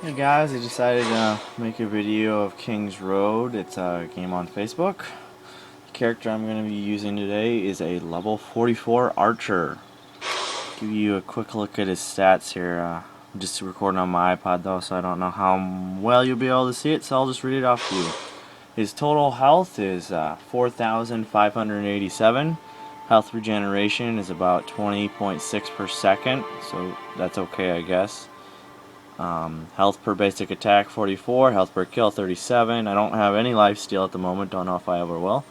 Hey guys, I decided to make a video of King's Road. It's a game on Facebook. The character I'm going to be using today is a level 44 archer. Give you a quick look at his stats here. I'm just recording on my iPod though, so I don't know how well you'll be able to see it, so I'll just read it off to you. His total health is 4,587. Health regeneration is about 20.6 per second, so that's okay, I guess. Health per basic attack 44, health per kill 37. I don't have any lifesteal at the moment, don't know if I ever will.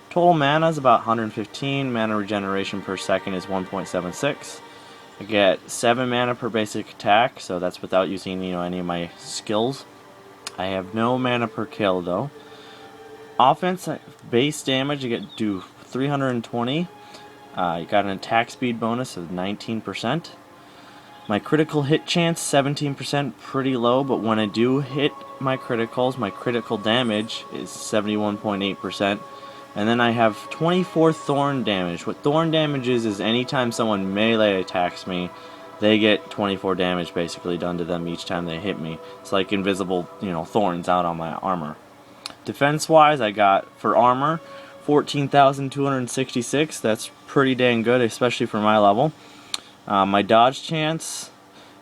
Total mana is about 115, mana regeneration per second is 1.76. I get 7 mana per basic attack, so that's without using any of my skills. I have no mana per kill though. Offense, base damage, you do 320. You got an attack speed bonus of 19%. My critical hit chance, 17%, pretty low, but when I do hit my criticals, my critical damage is 71.8%. And then I have 24 thorn damage. What thorn damage is anytime someone melee attacks me, they get 24 damage basically done to them each time they hit me. It's like invisible, thorns out on my armor. Defense-wise, I got, for armor, 14,266. That's pretty dang good, especially for my level. My dodge chance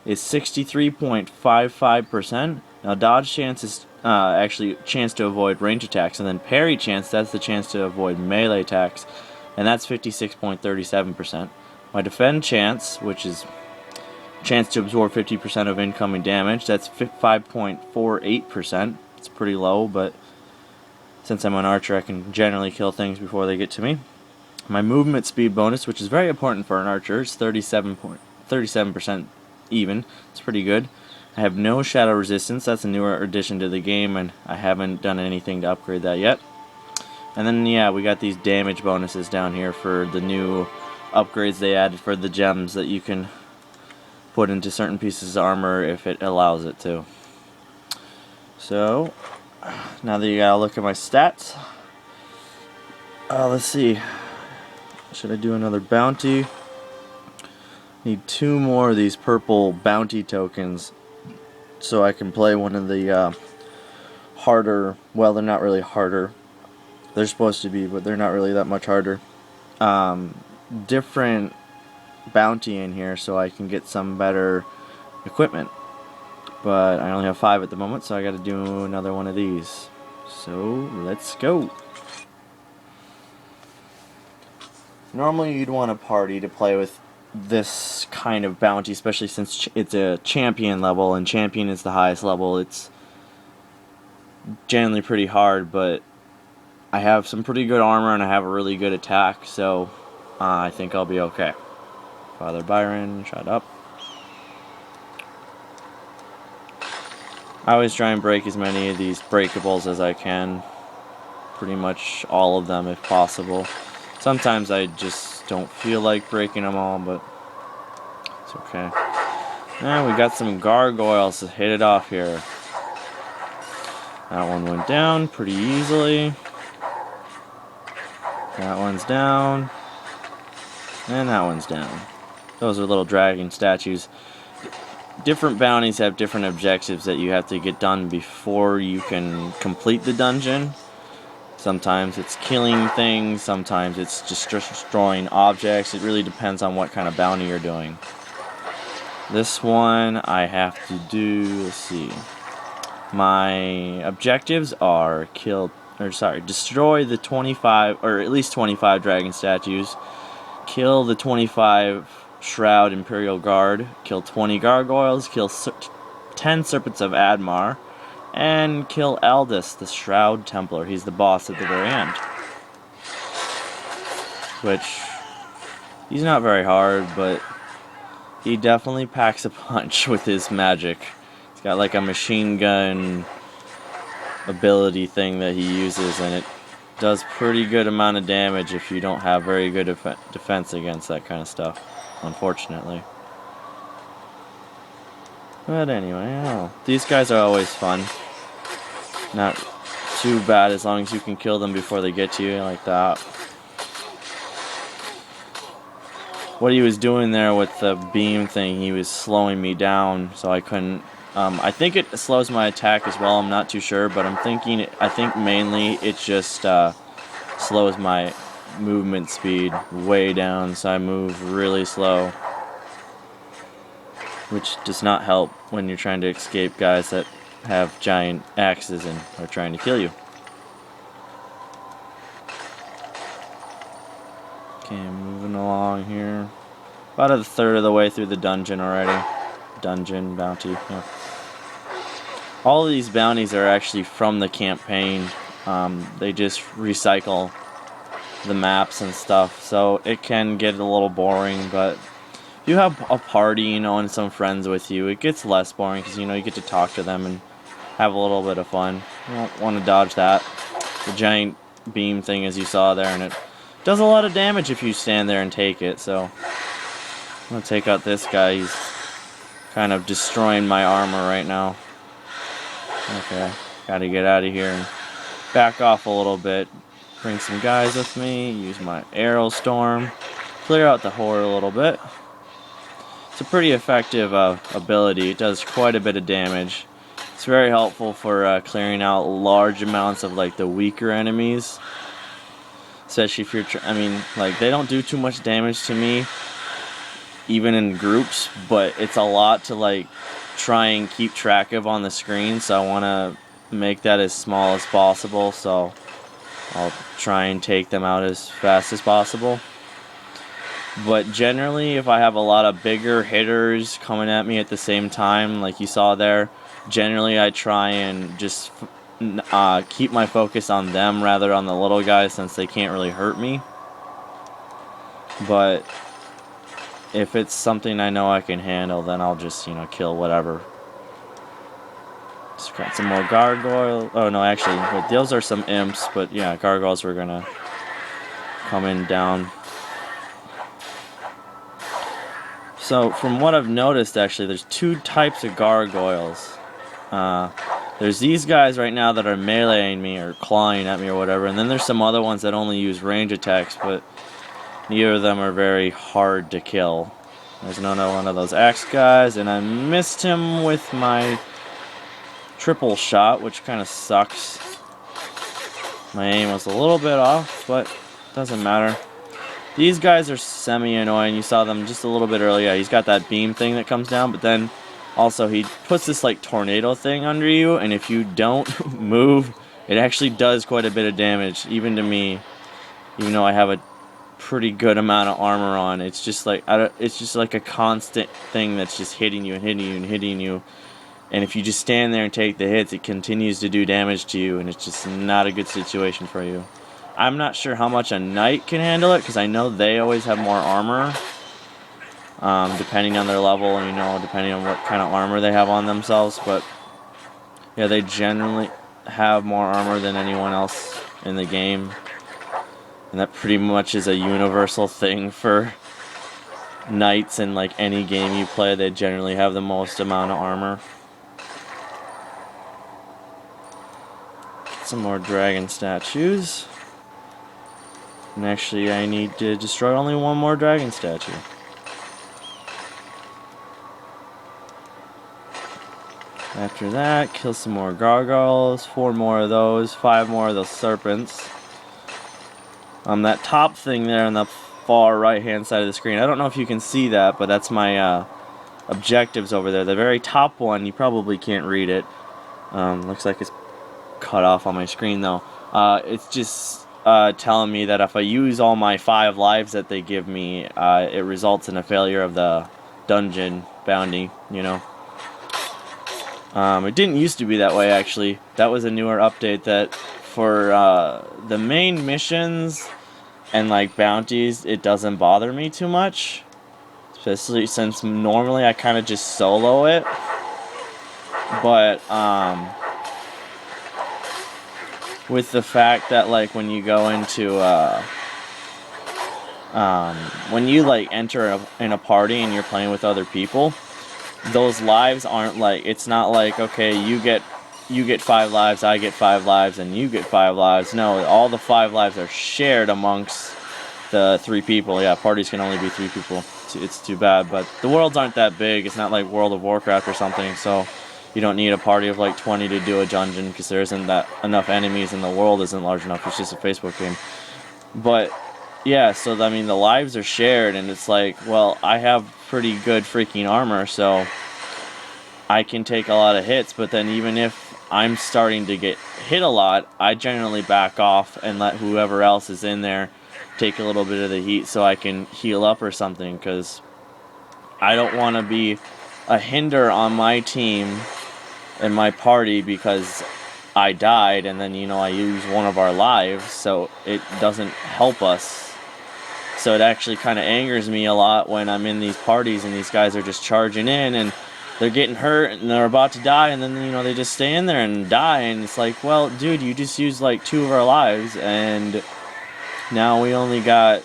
is 63.55%. Now dodge chance is actually chance to avoid range attacks, and then parry chance, that's the chance to avoid melee attacks, and that's 56.37%. My defend chance, which is chance to absorb 50% of incoming damage, that's 5.48%. It's pretty low, but since I'm an archer, I can generally kill things before they get to me. My movement speed bonus, which is very important for an archer, is 37% even. It's pretty good. I have no shadow resistance. That's a newer addition to the game, and I haven't done anything to upgrade that yet. And then, yeah, we got these damage bonuses down here for the new upgrades they added for the gems that you can put into certain pieces of armor if it allows it to. So, now that you got a look at my stats, let's see. Should I do another bounty? Need 2 more of these purple bounty tokens so I can play one of the harder, well, they're not really harder. They're supposed to be, but they're not really that much harder. Different bounty in here so I can get some better equipment. But I only have 5 at the moment, so I gotta do another one of these. So, let's go. Normally you'd want a party to play with this kind of bounty, especially since it's a champion level, and champion is the highest level. It's generally pretty hard, but I have some pretty good armor and I have a really good attack, so I think I'll be okay. Father Byron, shut up. I always try and break as many of these breakables as I can. Pretty much all of them if possible. Sometimes I just don't feel like breaking them all, but it's okay. And we got some gargoyles to hit it off here. That one went down pretty easily. That one's down. And that one's down. Those are little dragon statues. Different bounties have different objectives that you have to get done before you can complete the dungeon. Sometimes it's killing things, sometimes it's just destroying objects. It really depends on what kind of bounty you're doing. This one I have to do, let's see. My objectives are destroy the 25, or at least 25 dragon statues, kill the 25 Shroud Imperial Guard, kill 20 gargoyles, kill 10 Serpents of Admar, and kill Aldous, the Shroud Templar. He's the boss at the very end. Which, he's not very hard, but he definitely packs a punch with his magic. He's got like a machine gun ability thing that he uses, and it does pretty good amount of damage if you don't have very good defense against that kind of stuff, unfortunately. But anyway, these guys are always fun. Not too bad as long as you can kill them before they get to you like that. What he was doing there with the beam thing, he was slowing me down so I couldn't I think it slows my attack as well. I'm not too sure, but I think mainly it just slows my movement speed way down, so I move really slow, which does not help when you're trying to escape guys that have giant axes and are trying to kill you. Okay, moving along here. About a third of the way through the dungeon already. Dungeon, bounty, yeah. All of these bounties are actually from the campaign. They just recycle the maps and stuff, so it can get a little boring, but if you have a party, you know, and some friends with you, it gets less boring because, you know, you get to talk to them and have a little bit of fun. You don't want to dodge that. The giant beam thing, as you saw there, and it does a lot of damage if you stand there and take it, so I'm going to take out this guy. He's kind of destroying my armor right now. Okay, gotta get out of here and back off a little bit. Bring some guys with me, use my arrow storm, clear out the horde a little bit. It's a pretty effective ability. It does quite a bit of damage. It's very helpful for clearing out large amounts of like the weaker enemies. Especially if you're, I mean, like they don't do too much damage to me, even in groups, but it's a lot to like try and keep track of on the screen, so I want to make that as small as possible, so I'll try and take them out as fast as possible. But generally, if I have a lot of bigger hitters coming at me at the same time, like you saw there, generally I try and just keep my focus on them rather on the little guys, since they can't really hurt me. But if it's something I know I can handle, then I'll just, you know, kill whatever. Just got some more gargoyle. Oh no, actually, wait, those are some imps, but yeah, gargoyles were gonna come in down. So from what I've noticed, actually, there's two types of gargoyles. There's these guys right now that are meleeing me or clawing at me or whatever, and then there's some other ones that only use range attacks, but neither of them are very hard to kill. There's another one of those axe guys, and I missed him with my triple shot, which kind of sucks. My aim was a little bit off, but doesn't matter. These guys are semi-annoying. You saw them just a little bit earlier. He's got that beam thing that comes down, but then also he puts this like tornado thing under you, and if you don't move, it actually does quite a bit of damage, even to me, even though I have a pretty good amount of armor on. It's just like a constant thing that's just hitting you and hitting you and hitting you, and if you just stand there and take the hits, it continues to do damage to you, and it's just not a good situation for you. I'm not sure how much a knight can handle it, because I know they always have more armor, depending on their level, and, you know, depending on what kind of armor they have on themselves, but yeah, they generally have more armor than anyone else in the game. And that pretty much is a universal thing for knights in like any game you play. They generally have the most amount of armor. Some more dragon statues. And actually I need to destroy only one more dragon statue. After that, kill some more gargoyles, 4 more of those, 5 more of those serpents. That top thing there on the far right hand side of the screen, I don't know if you can see that, but that's my objectives over there. The very top one, you probably can't read it. Looks like it's cut off on my screen though. It's just telling me that if I use all my 5 lives that they give me, it results in a failure of the dungeon bounty, you know. It didn't used to be that way, actually. That was a newer update that for the main missions and like bounties, it doesn't bother me too much, especially since normally I kind of just solo it. But with the fact that like when you go into when you like enter in a party and you're playing with other people, those lives aren't like, it's not like, okay, you get 5 lives, I get 5 lives, and you get 5 lives. No, all the 5 lives are shared amongst the 3 people. Yeah, parties can only be 3 people. It's too bad, but the worlds aren't that big. It's not like World of Warcraft or something, so You don't need a party of like 20 to do a dungeon because there isn't that enough enemies and the world isn't large enough. It's just a Facebook game. But yeah, so I mean the lives are shared, and it's like, well, I have pretty good freaking armor, so I can take a lot of hits. But then even if I'm starting to get hit a lot, I generally back off and let whoever else is in there take a little bit of the heat so I can heal up or something, because I don't want to be a hinder on my team and my party because I died and then, you know, I use one of our lives, so it doesn't help us. So it actually kind of angers me a lot when I'm in these parties and these guys are just charging in and they're getting hurt and they're about to die, and then, you know, they just stay in there and die, and it's like, well, dude, you just used like 2 of our lives, and now we only got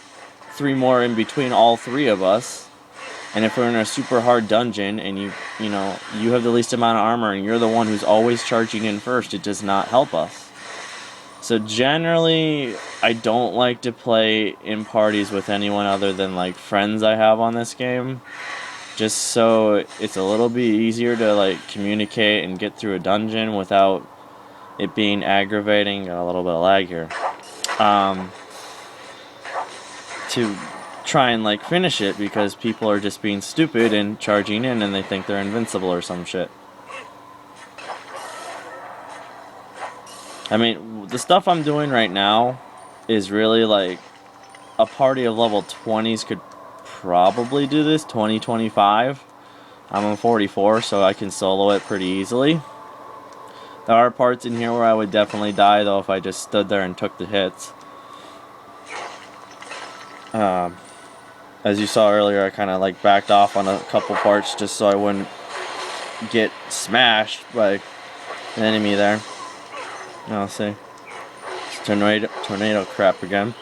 3 more in between all 3 of us. And if we're in a super hard dungeon and you have the least amount of armor and you're the one who's always charging in first, it does not help us. So generally, I don't like to play in parties with anyone other than like friends I have on this game, just so it's a little bit easier to like communicate and get through a dungeon without it being aggravating. Got a little bit of lag here. To try and like finish it, because people are just being stupid and charging in and they think they're invincible or some shit. I mean, the stuff I'm doing right now is really like a party of level 20s could probably do this, 20, 25. I'm on 44, so I can solo it pretty easily. There are parts in here where I would definitely die though if I just stood there and took the hits. As you saw earlier, I kind of like backed off on a couple parts just so I wouldn't get smashed by an enemy there. Now let's see. It's tornado crap again.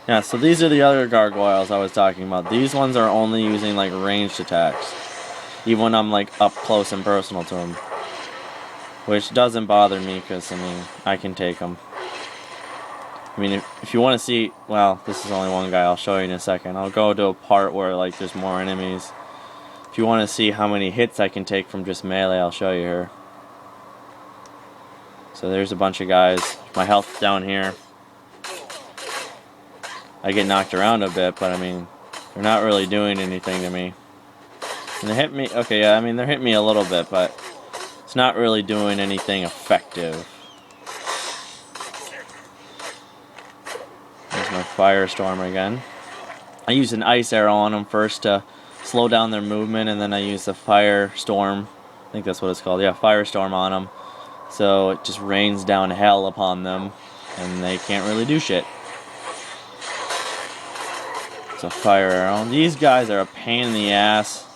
Yeah, so these are the other gargoyles I was talking about. These ones are only using like ranged attacks, even when I'm like up close and personal to them, which doesn't bother me because I mean I can take them. I mean, if you want to see, well, this is only one guy, I'll show you in a second. I'll go to a part where, like, there's more enemies. If you want to see how many hits I can take from just melee, I'll show you here. So there's a bunch of guys. My health's down here. I get knocked around a bit, but, I mean, they're not really doing anything to me. And they hit me, okay, yeah, I mean, they're hitting me a little bit, but it's not really doing anything effective. My firestorm again. I use an ice arrow on them first to slow down their movement, and then I use the firestorm. I think that's what it's called. Yeah, firestorm on them. So it just rains down hell upon them, and they can't really do shit. It's a fire arrow. These guys are a pain in the ass,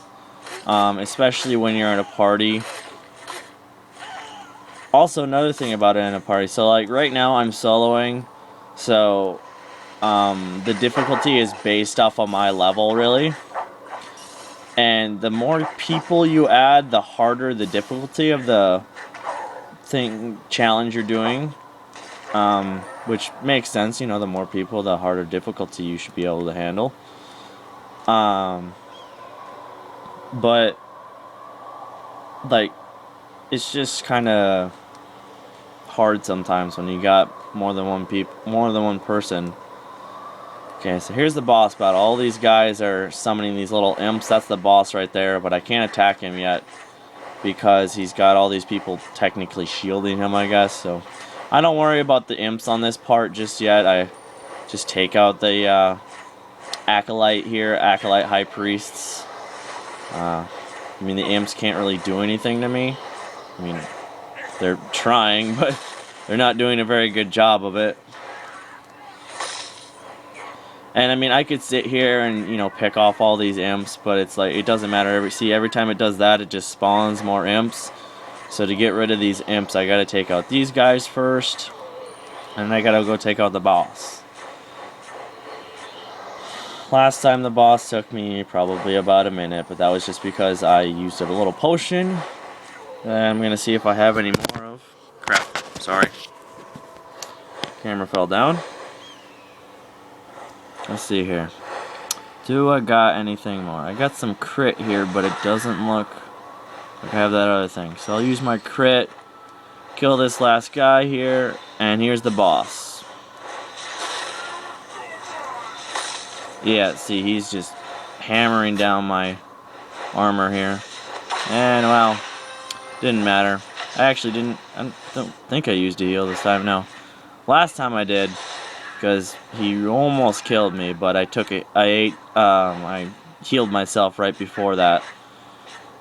especially when you're in a party. Also, another thing about it in a party. So, like right now, I'm soloing, so. The difficulty is based off of my level, really. And the more people you add, the harder the difficulty of the challenge you're doing. Which makes sense, you know, the more people, the harder difficulty you should be able to handle. But, like, it's just kind of hard sometimes when you got more than one person. Okay, so here's the boss battle. All these guys are summoning these little imps. That's the boss right there, but I can't attack him yet because he's got all these people technically shielding him, I guess. So I don't worry about the imps on this part just yet. I just take out the acolyte here, acolyte high priests. I mean, the imps can't really do anything to me. I mean, they're trying, but they're not doing a very good job of it. And I mean, I could sit here and, you know, pick off all these imps, but it's like, it doesn't matter. Every time it does that, it just spawns more imps. So to get rid of these imps, I gotta take out these guys first, and I gotta go take out the boss. Last time the boss took me probably about a minute, but that was just because I used a little potion. And I'm gonna see if I have any more of. Crap, sorry. Camera fell down. Let's see here. Do I got anything more? I got some crit here, but it doesn't look I have that other thing. So I'll use my crit, kill this last guy here, and here's the boss. Yeah, see, he's just hammering down my armor here. And, well, didn't matter. I don't think I used a heal this time, no. Last time I did, because he almost killed me, but I healed myself right before that.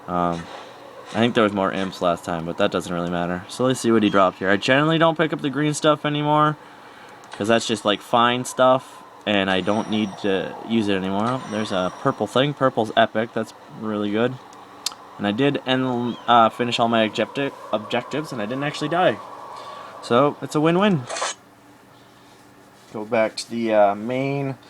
I think there was more imps last time, but that doesn't really matter. So let's see what he dropped here. I generally don't pick up the green stuff anymore, because that's just like fine stuff, and I don't need to use it anymore. Oh, there's a purple thing. Purple's epic. That's really good. And I did finish all my objectives, and I didn't actually die. So it's a win-win. Go back to the main